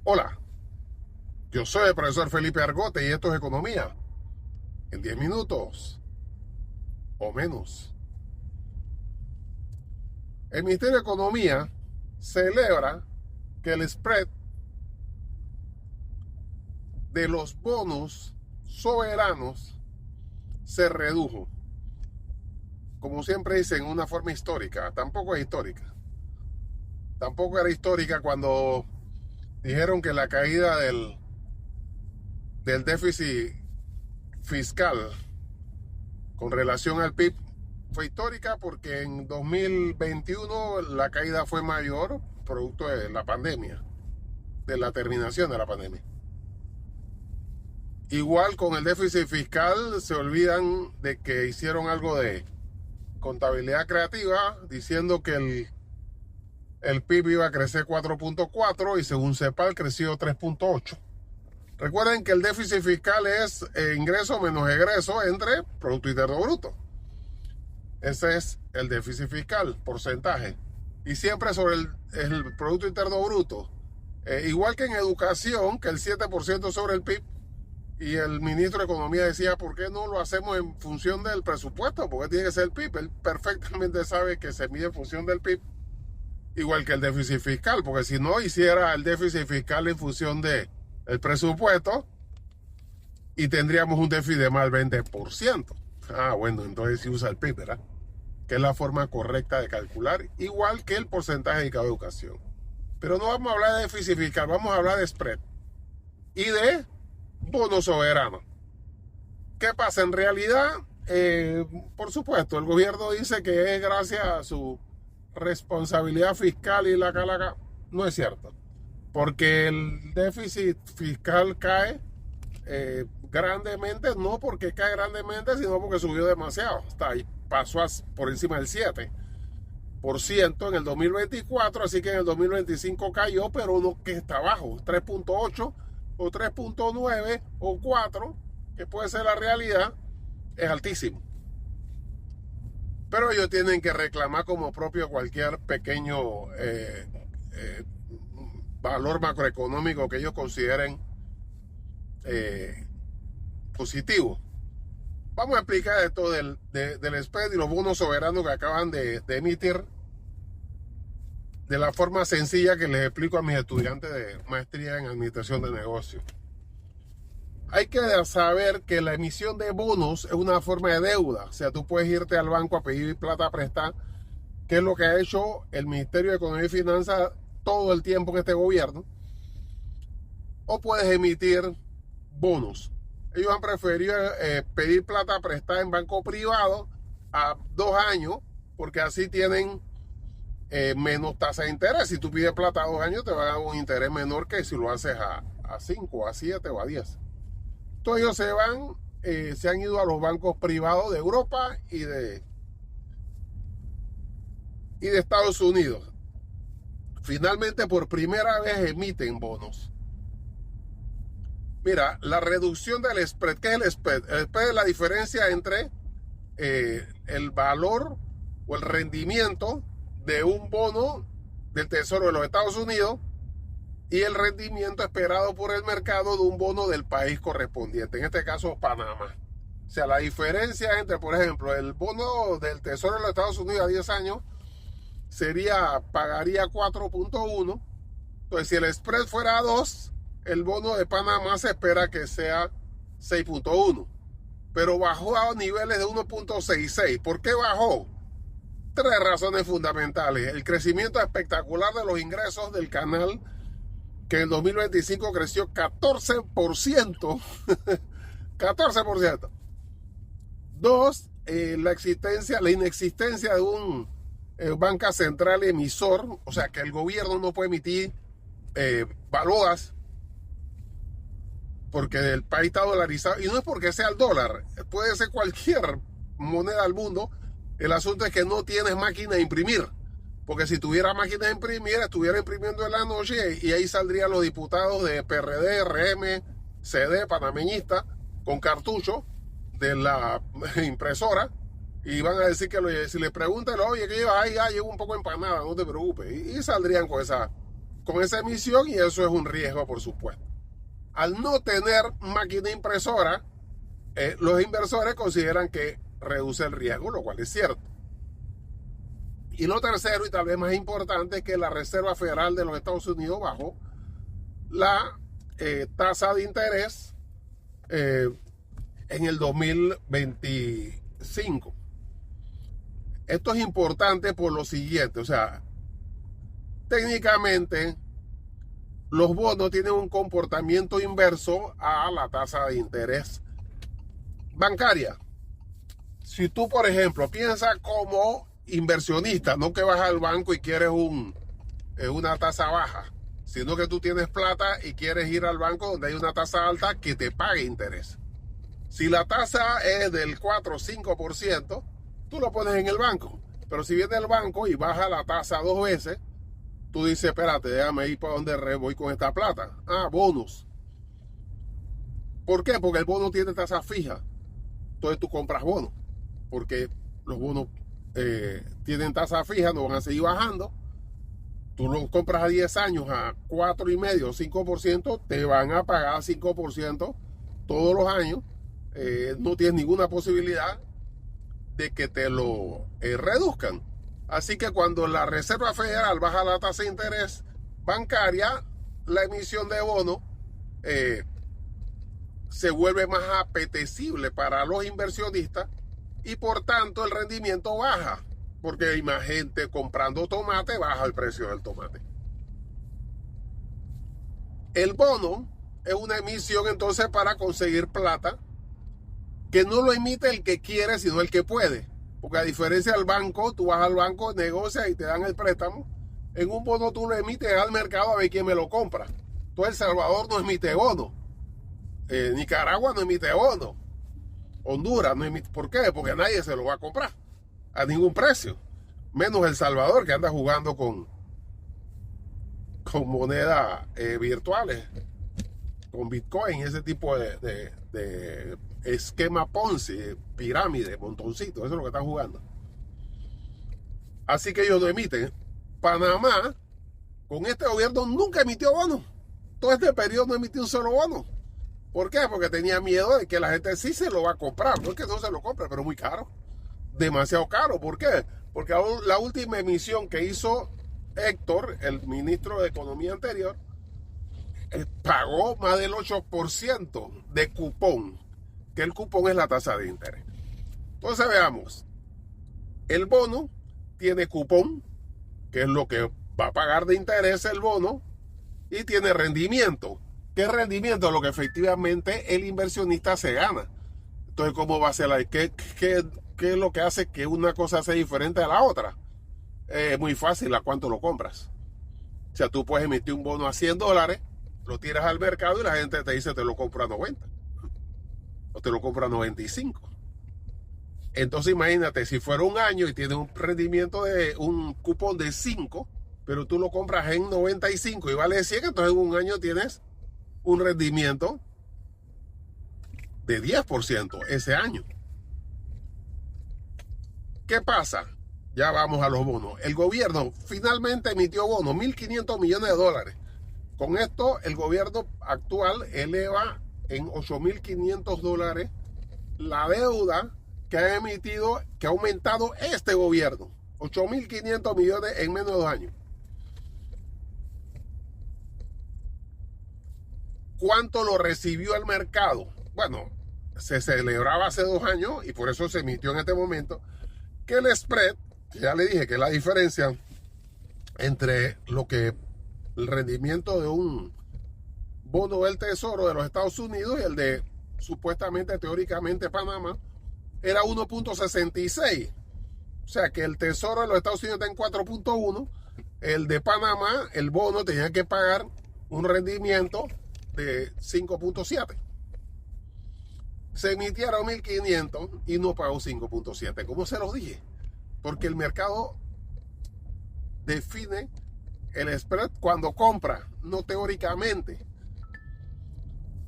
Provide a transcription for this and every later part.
Hola, yo soy el profesor Felipe Argote y esto es Economía en 10 minutos o menos. El Ministerio de Economía celebra que el spread de los bonos soberanos se redujo. Como siempre dicen, una forma histórica. Tampoco es histórica. Tampoco era histórica cuando dijeron que la caída del déficit fiscal con relación al PIB fue histórica porque en 2021 la caída fue mayor producto de la pandemia, de la terminación de la pandemia. Igual con el déficit fiscal se olvidan de que hicieron algo de contabilidad creativa diciendo que el PIB iba a crecer 4.4 y según CEPAL creció 3.8. Recuerden que el déficit fiscal es ingreso menos egreso entre Producto Interno Bruto. Ese es el déficit fiscal, porcentaje. Y siempre sobre el Producto Interno Bruto. Igual que en educación, que el 7% sobre el PIB, y el ministro de Economía decía, ¿por qué no lo hacemos en función del presupuesto? Porque tiene que ser el PIB. Él perfectamente sabe que se mide en función del PIB, igual que el déficit fiscal, porque si no hiciera el déficit fiscal en función del presupuesto, y tendríamos un déficit de más del 20%. Ah, bueno, entonces sí usa el PIB, ¿verdad? Que es la forma correcta de calcular, igual que el porcentaje dedicado a educación. Pero no vamos a hablar de déficit fiscal, vamos a hablar de spread y de bono soberano. ¿Qué pasa? En realidad, por supuesto, el gobierno dice que es gracias a su responsabilidad fiscal y la calaca. No es cierto, porque el déficit fiscal cae grandemente, no porque cae grandemente, sino porque subió demasiado. Está ahí, pasó por encima del 7% en el 2024, así que en el 2025 cayó, pero no que está bajo, 3.8 o 3.9 o 4, que puede ser la realidad, es altísimo. Pero ellos tienen que reclamar como propio cualquier pequeño valor macroeconómico que ellos consideren positivo. Vamos a explicar esto del spread y los bonos soberanos que acaban de emitir de la forma sencilla que les explico a mis estudiantes de maestría en administración de negocios. Hay que saber que la emisión de bonos es una forma de deuda. O sea, tú puedes irte al banco a pedir plata prestada, que es lo que ha hecho el Ministerio de Economía y Finanzas todo el tiempo en este gobierno. O puedes emitir bonos. Ellos han preferido pedir plata prestada en banco privado a 2 años, porque así tienen menos tasa de interés. Si tú pides plata a 2 años, te va a dar un interés menor que si lo haces a 5, a 7 o a 10. Todos ellos se han ido a los bancos privados de Europa y de Estados Unidos. Finalmente, por primera vez emiten bonos. Mira, la reducción del spread. ¿Qué es el spread? El spread es la diferencia entre el valor o el rendimiento de un bono del Tesoro de los Estados Unidos y el rendimiento esperado por el mercado de un bono del país correspondiente, en este caso Panamá. O sea, la diferencia entre, por ejemplo, el bono del Tesoro de los Estados Unidos a 10 años pagaría 4.1. Entonces, si el spread fuera a 2, el bono de Panamá se espera que sea 6.1. Pero bajó a niveles de 1.66. ¿Por qué bajó? 3 razones fundamentales. El crecimiento espectacular de los ingresos del canal, que en el 2025 creció 14%. 14%. 2, la inexistencia de un banca central emisor, o sea que el gobierno no puede emitir balboas porque el país está dolarizado, y no es porque sea el dólar, puede ser cualquier moneda del mundo. El asunto es que no tienes máquina de imprimir, porque si tuviera máquina de imprimir, estuviera imprimiendo en la noche y ahí saldrían los diputados de PRD, RM, CD, panameñista, con cartucho de la impresora, y van a decir que si le preguntan, oye, ¿qué llevas? Ay, llevo un poco empanada, no te preocupes, y saldrían con esa con esa emisión y eso es un riesgo, por supuesto. Al no tener máquina impresora, los inversores consideran que reduce el riesgo, lo cual es cierto. Y lo tercero, y tal vez más importante, es que la Reserva Federal de los Estados Unidos bajó la tasa de interés en el 2025. Esto es importante por lo siguiente, o sea, técnicamente los bonos tienen un comportamiento inverso a la tasa de interés bancaria. Si tú, por ejemplo, piensas como inversionista, no que vas al banco y quieres una tasa baja, sino que tú tienes plata y quieres ir al banco donde hay una tasa alta que te pague interés. Si la tasa es del 4 o 5%, tú lo pones en el banco. Pero si viene el banco y baja la tasa 2 veces, tú dices, espérate, déjame ir para donde voy con esta plata. Ah, bonos. ¿Por qué? Porque el bono tiene tasa fija. Entonces tú compras bonos. Porque los bonos tienen tasa fija, no van a seguir bajando. Tú los compras a 10 años a 4,5 o 5%, te van a pagar 5% todos los años. No tienes ninguna posibilidad de que te lo reduzcan. Así que cuando la Reserva Federal baja la tasa de interés bancaria, la emisión de bonos se vuelve más apetecible para los inversionistas y por tanto el rendimiento baja, porque hay más gente comprando tomate, baja el precio del tomate. El bono es una emisión entonces para conseguir plata, que no lo emite el que quiere, sino el que puede. Porque a diferencia del banco, tú vas al banco, negocias y te dan el préstamo. En un bono tú lo emites al mercado a ver quién me lo compra. Entonces El Salvador no emite bono. Nicaragua no emite bono. Honduras no emite. ¿Por qué? Porque nadie se lo va a comprar a ningún precio. Menos El Salvador, que anda jugando con monedas virtuales, con Bitcoin, ese tipo de esquema Ponzi, pirámide, montoncito, eso es lo que están jugando. Así que ellos no emiten. Panamá, con este gobierno, nunca emitió bono. Todo este periodo no emitió un solo bono. ¿Por qué? Porque tenía miedo de que la gente sí se lo va a comprar. No es que no se lo compre, pero muy caro. Demasiado caro. ¿Por qué? Porque la última emisión que hizo Héctor, el ministro de Economía anterior, pagó más del 8% de cupón, que el cupón es la tasa de interés. Entonces veamos, el bono tiene cupón, que es lo que va a pagar de interés el bono, y tiene rendimiento. ¿Qué rendimiento? Lo que efectivamente el inversionista se gana. Entonces, ¿cómo va a ser? ¿Qué es lo que hace que una cosa sea diferente a la otra? Es muy fácil, ¿a cuánto lo compras? O sea, tú puedes emitir un bono a $100, lo tiras al mercado y la gente te dice te lo compra a 90 o te lo compra a 95. Entonces imagínate, si fuera un año y tienes un rendimiento de un cupón de 5, pero tú lo compras en 95 y vale 100, entonces en un año tienes un rendimiento de 10% ese año. ¿Qué pasa? Ya vamos a los bonos. El gobierno finalmente emitió bonos, $1.500 millones. Con esto, el gobierno actual eleva en $8.500 la deuda que ha emitido, que ha aumentado este gobierno. 8.500 millones en menos de 2 años. ¿Cuánto lo recibió el mercado? Bueno, se celebraba hace 2 años y por eso se emitió en este momento, que el spread, que ya le dije que es la diferencia entre lo que el rendimiento de un bono del Tesoro de los Estados Unidos y el de supuestamente, teóricamente, Panamá, era 1.66. O sea que el Tesoro de los Estados Unidos está en 4.1. El de Panamá, el bono, tenía que pagar un rendimiento de 5.7. Se emitieron 1.500 y no pagó 5.7. ¿Cómo se los dije? Porque el mercado define el spread cuando compra, no teóricamente.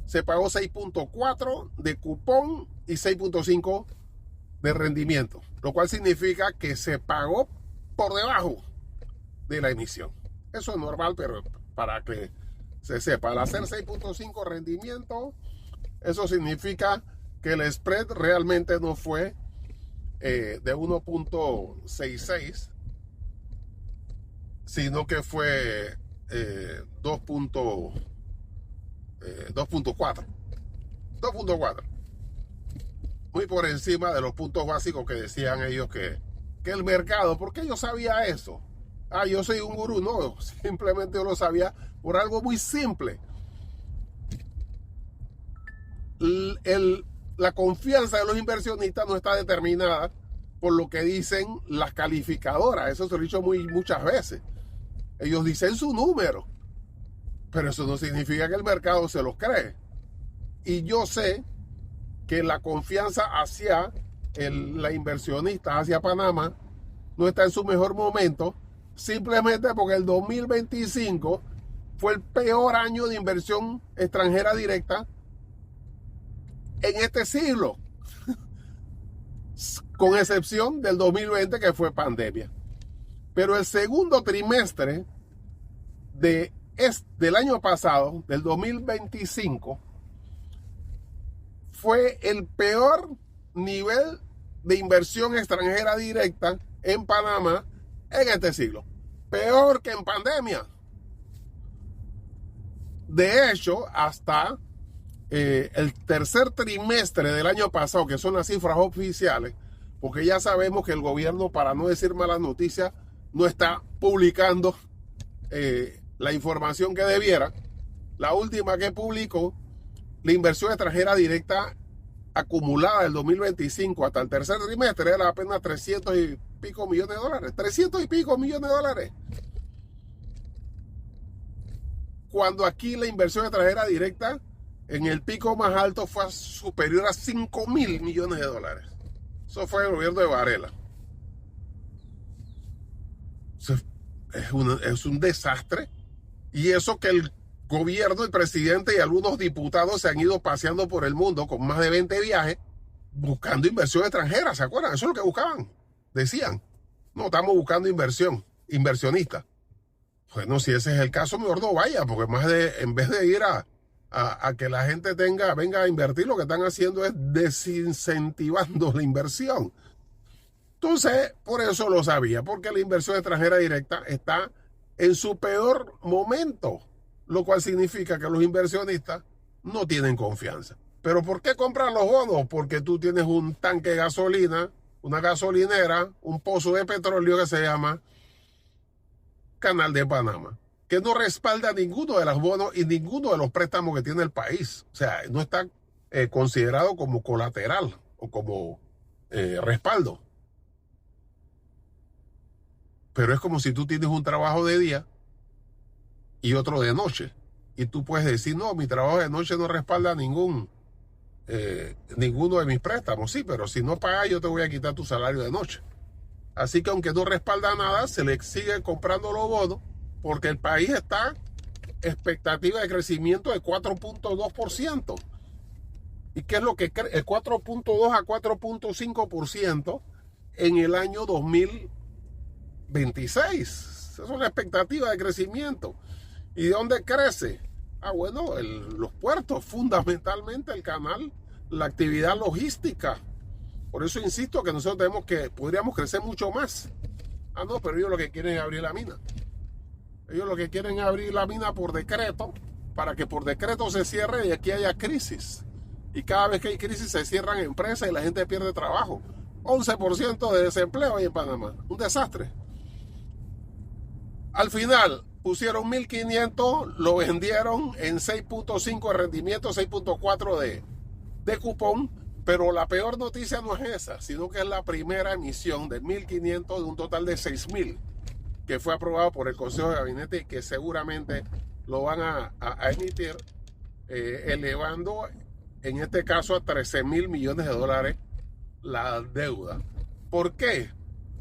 Se pagó 6.4 de cupón y 6.5 de rendimiento, lo cual significa que se pagó por debajo de la emisión. Eso es normal, pero para que se sepa. Al hacer 6.5 rendimiento, eso significa que el spread realmente no fue de 1.66, sino que fue 2.4. 2.4. Muy por encima de los puntos básicos que decían ellos que el mercado, ¿por qué yo sabía eso? Yo soy un gurú. No, simplemente yo lo sabía por algo muy simple. La confianza de los inversionistas no está determinada por lo que dicen las calificadoras. Eso se lo he dicho muchas veces. Ellos dicen su número, pero eso no significa que el mercado se los cree. Y yo sé que la confianza hacia la inversionista, hacia Panamá, no está en su mejor momento, simplemente porque el 2025 fue el peor año de inversión extranjera directa en este siglo, con excepción del 2020, que fue pandemia. Pero el segundo trimestre del año pasado, del 2025, fue el peor nivel de inversión extranjera directa en Panamá en este siglo. Peor que en pandemia. De hecho, hasta el tercer trimestre del año pasado, que son las cifras oficiales, porque ya sabemos que el gobierno, para no decir malas noticias, no está publicando la información que debiera. La última que publicó, la inversión extranjera directa acumulada del 2025 hasta el tercer trimestre era apenas 300 y pico millones de dólares. 300 y pico millones de dólares. Cuando aquí la inversión extranjera directa en el pico más alto fue superior a 5.000 millones de dólares. Eso fue el gobierno de Varela. Es un desastre. Y eso que el gobierno, el presidente y algunos diputados se han ido paseando por el mundo con más de 20 viajes buscando inversión extranjera. ¿Se acuerdan? Eso es lo que buscaban. Decían, no, estamos buscando inversionistas. Bueno, si ese es el caso, mejor no vaya, porque en vez de ir a que la gente venga a invertir, lo que están haciendo es desincentivando la inversión. Entonces, por eso lo sabía, porque la inversión extranjera directa está en su peor momento, lo cual significa que los inversionistas no tienen confianza. ¿Pero por qué compran los bonos? Porque tú tienes un tanque de gasolina, una gasolinera, un pozo de petróleo que se llama Canal de Panamá, que no respalda ninguno de los bonos y ninguno de los préstamos que tiene el país. O sea, no está considerado como colateral o como respaldo. Pero es como si tú tienes un trabajo de día y otro de noche. Y tú puedes decir, no, mi trabajo de noche no respalda ninguno de mis préstamos. Sí, pero si no pagas, yo te voy a quitar tu salario de noche. Así que aunque no respalda nada, se le sigue comprando los bonos porque el país está expectativa de crecimiento de 4.2%. ¿Y qué es lo que cree? El 4.2 a 4.5% en el año 2026. Esa es una expectativa de crecimiento. ¿Y de dónde crece? Bueno, los puertos, fundamentalmente el canal, la actividad logística. Por eso insisto que nosotros podríamos crecer mucho más. No, pero ellos lo que quieren es abrir la mina. Ellos lo que quieren es abrir la mina por decreto, para que por decreto se cierre y aquí haya crisis. Y cada vez que hay crisis se cierran empresas y la gente pierde trabajo. 11% de desempleo hay en Panamá. Un desastre. Al final pusieron 1.500, lo vendieron en 6.5 de rendimiento, 6.4 de cupón. Pero la peor noticia no es esa, sino que es la primera emisión de 1.500 de un total de 6.000 que fue aprobado por el Consejo de Gabinete y que seguramente lo van a emitir, elevando en este caso a 13.000 millones de dólares la deuda. ¿Por qué?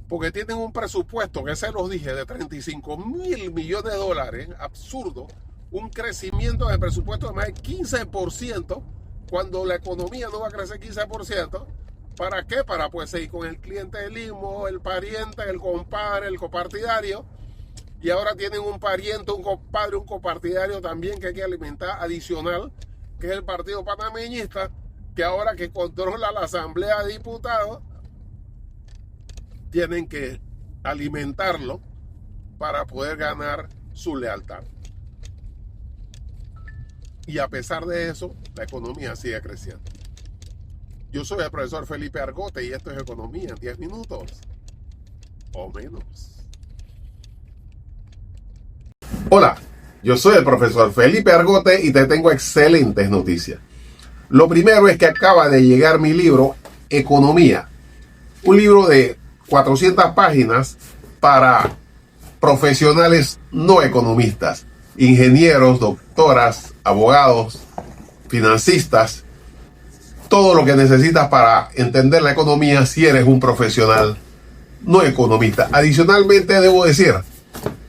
Porque tienen un presupuesto, que se los dije, de 35.000 millones de dólares, absurdo, un crecimiento de presupuesto de más de 15%, cuando la economía no va a crecer 15%. ¿Para qué? Para pues seguir con el clientelismo, el pariente, el compadre, el copartidario, y ahora tienen un pariente, un compadre, un copartidario también que hay que alimentar adicional, que es el Partido Panameñista, que ahora que controla la Asamblea de Diputados, tienen que alimentarlo para poder ganar su lealtad. Y a pesar de eso, la economía sigue creciendo. Yo soy el profesor Felipe Argote y esto es Economía en 10 minutos o menos. Hola, yo soy el profesor Felipe Argote y te tengo excelentes noticias. Lo primero es que acaba de llegar mi libro Economía, un libro de 400 páginas para profesionales no economistas, ingenieros, doctoras, abogados, financistas, todo lo que necesitas para entender la economía si eres un profesional no economista. Adicionalmente, debo decir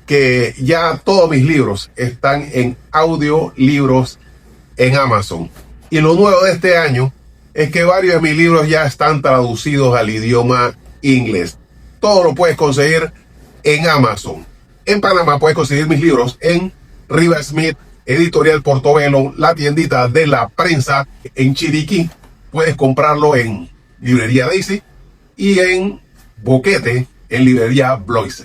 que ya todos mis libros están en audiolibros en Amazon. Y lo nuevo de este año es que varios de mis libros ya están traducidos al idioma inglés. Todo lo puedes conseguir en Amazon. En Panamá puedes conseguir mis libros en Riva Smith, Editorial Portobelo, la tiendita de la prensa en Chiriquí. Puedes comprarlo en Librería Daisy y en Boquete, en Librería Bloise.